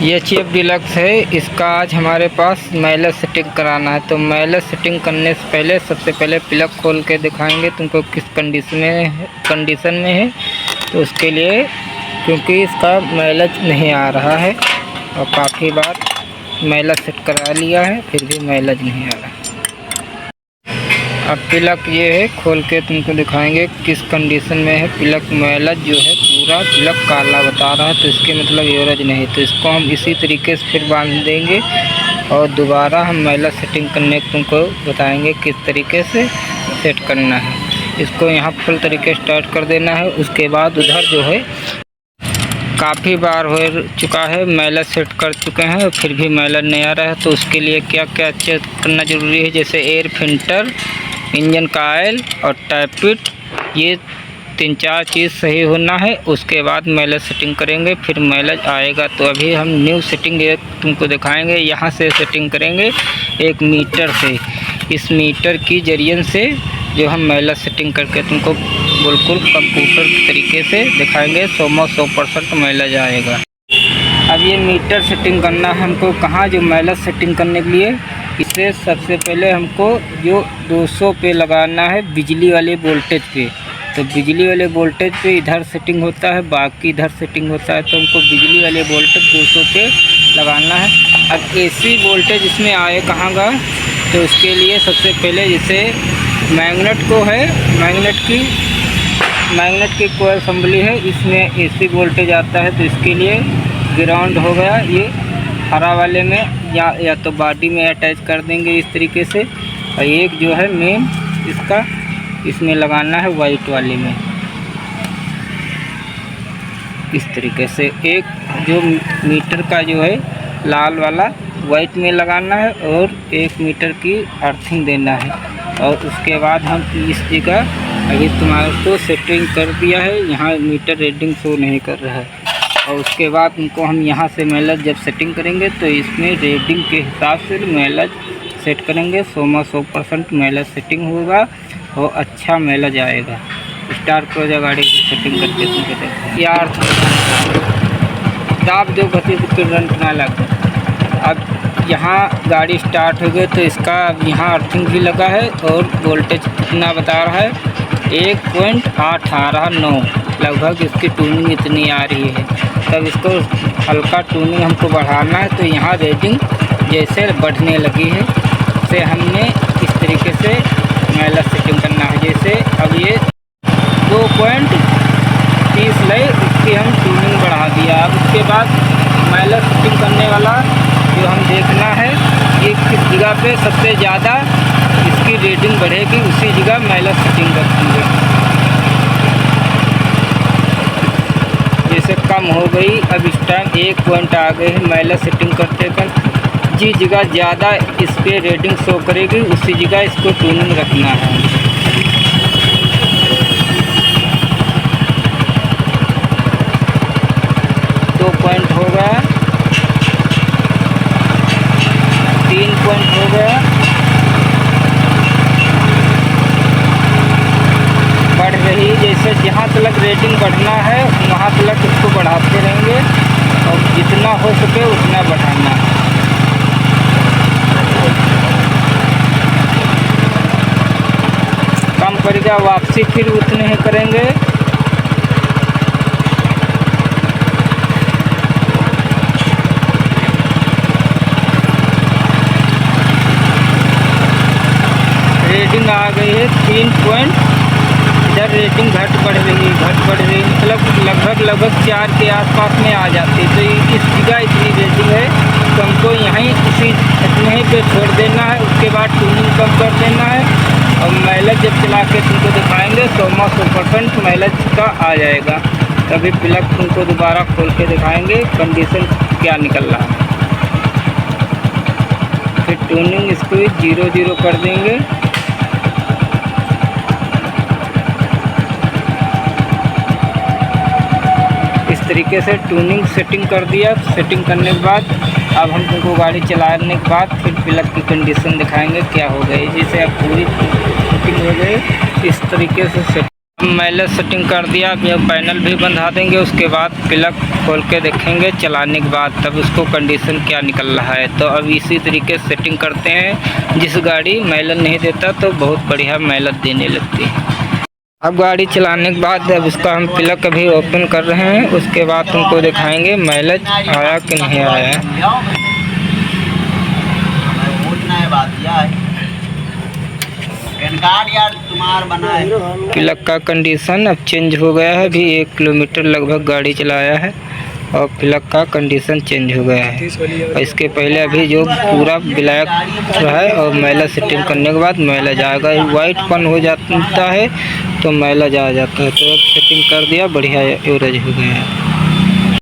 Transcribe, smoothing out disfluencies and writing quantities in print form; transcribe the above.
ये chief deluxe है। इसका आज हमारे पास माइलेज सेटिंग कराना है। तो माइलेज सेटिंग करने से पहले सबसे पहले प्लग खोल के दिखाएंगे तुमको किस कंडीशन में है। तो उसके लिए क्योंकि इसका माइलेज नहीं आ रहा है और काफ़ी बार माइलेज सेट करा लिया है फिर भी माइलेज नहीं आ रहा। अब प्लग ये है, खोल के तुमको दिखाएंगे किस कंडीशन में है। प्लग माइलेज जो है पूरा प्लग काला बता रहा है, तो इसके मतलब एवरेज नहीं। तो इसको हम इसी तरीके से फिर बांध देंगे और दोबारा हम माइलेज सेटिंग करने को तुमको बताएंगे किस तरीके से सेट करना है। इसको यहाँ फुल तरीके स्टार्ट कर देना है। उसके बाद उधर जो है काफ़ी बार हो चुका है, माइलेज सेट कर चुके हैं फिर भी माइलेज नहीं आ रहा है। तो उसके लिए क्या क्या चेक करना ज़रूरी है, जैसे एयर फिल्टर, इंजन का ऑयल और टैपिट, ये 3-4 चीज़ सही होना है। उसके बाद माइलेज सेटिंग करेंगे फिर माइलेज आएगा। तो अभी हम न्यू सेटिंग तुमको दिखाएंगे। यहाँ से सेटिंग करेंगे एक मीटर से। इस मीटर की जरिए से जो हम माइलेज सेटिंग करके तुमको बिल्कुल कंप्यूटर तरीके से दिखाएंगे। 100% माइलेज आएगा। अब ये मीटर सेटिंग करना हमको कहाँ, जो माइलेज सेटिंग करने के लिए इसे सबसे पहले हमको जो 200 पे लगाना है बिजली वाले वोल्टेज पे। तो बिजली वाले वोल्टेज पे इधर सेटिंग होता है, बाकी इधर सेटिंग होता है। तो हमको बिजली वाले वोल्टेज 200 पे लगाना है। अब एसी वोल्टेज इसमें आए कहाँ का, तो उसके लिए सबसे पहले जैसे मैग्नेट को है, मैग्नेट की कोई असेंबली है, इसमें एसी वोल्टेज आता है। तो इसके लिए ग्राउंड हो गया ये हरा वाले में, या तो बॉडी में अटैच कर देंगे इस तरीके से। और एक जो है मेन इसका इसमें लगाना है वाइट वाले में, इस तरीके से। एक जो मीटर का जो है लाल वाला वाइट में लगाना है और 1 मीटर की अर्थिंग देना है। और उसके बाद हम इस जगह अभी तुम्हारे को सेटिंग कर दिया है, यहाँ मीटर रीडिंग शो नहीं कर रहा है। और उसके बाद उनको हम यहाँ से माइलेज जब सेटिंग करेंगे तो इसमें रीडिंग के हिसाब से माइलेज सेट करेंगे। 100% माइलेज सेटिंग होगा और अच्छा माइलेज आएगा। स्टार्ट करो जा गाड़ी की सेटिंग करके तुमको देखो यार, दाब दो गति करंट ना लगे। अब यहाँ गाड़ी स्टार्ट हो गई तो इसका अब यहाँ अर्थिंग भी लगा है और वोल्टेज कितना बता रहा है, 1.889 लगभग इसकी ट्यूनिंग इतनी आ रही है। तब इसको हल्का ट्यूनिंग हमको बढ़ाना है। तो यहाँ रेटिंग जैसे बढ़ने लगी है से हमने इस तरीके से माइलेज सेटिंग करना है। जैसे अब ये 2.30 लय, इसकी हम ट्यूनिंग बढ़ा दिया। अब उसके बाद माइलेज सेटिंग करने वाला जो हम देखना है कि किस जगह पे सबसे ज़्यादा इसकी रेटिंग बढ़ेगी, उसी जगह माइलेज सेटिंग रखेंगे। जैसे कम हो गई, अब इस टाइम 1 पॉइंट आ गए हैं माइलेज सेटिंग करते कर। जिस जगह ज़्यादा इस पर रेटिंग शो करेगी उसी जगह इसको ट्यूनिंग रखना है। 2 पॉइंट हो गया, 3 पॉइंट हो गया, बढ़ रही। जैसे जहाँ तक रेटिंग बढ़ना है वहाँ तक इसको बढ़ाते रहेंगे और जितना हो सके उतना बढ़ाना है। कम करेगा वापसी फिर उतने ही करेंगे। रेटिंग आ गई है 3 पॉइंट। इधर रेटिंग घट बढ़ रही मतलब लगभग 4 के आसपास में आ जाती है। तो इस जगह इतनी रेटिंग है तो हमको यहीं इतने पे छोड़ देना है। उसके बाद ट्यूनिंग कम कर देना है और माइलेज जब चला के तुमको दिखाएंगे 100% माइलेज का आ जाएगा। तभी प्लग तुमको दोबारा खोल के दिखाएंगे कंडीशन क्या निकल रहा है। फिर ट्यूनिंग इसको 0 कर देंगे। इस तरीके से ट्यूनिंग सेटिंग कर दिया। सेटिंग करने के बाद अब हम तुमको गाड़ी चलाने के बाद फिर प्लग की कंडीशन दिखाएंगे क्या हो गई। जैसे अब पूरी सेटिंग हो गई इस तरीके से सेट माइलेज सेटिंग कर दिया। अब ये पैनल भी बंधा देंगे, उसके बाद प्लग खोल के देखेंगे चलाने के बाद, तब उसको कंडीशन क्या निकल रहा है। तो अब इसी तरीके से सेटिंग करते हैं। जिस गाड़ी माइलेज नहीं देता तो बहुत बढ़िया माइलेज देने लगती है। अब गाड़ी चलाने के बाद अब इसका हम प्लग अभी ओपन कर रहे हैं, उसके बाद तुमको दिखाएंगे माइलेज आया कि नहीं आया। प्लग का कंडीशन अब चेंज हो गया है। अभी 1 किलोमीटर लगभग गाड़ी चलाया है और प्लग का कंडीशन चेंज हो गया है। और इसके पहले अभी जो पूरा ब्लैक है और माइलेज सेटिंग करने के बाद माइलेज आएगा। वाइट पन हो जाता है तो माइलेज आ जाता है। तो अब सेटिंग कर दिया, बढ़िया एवरेज हो गया है।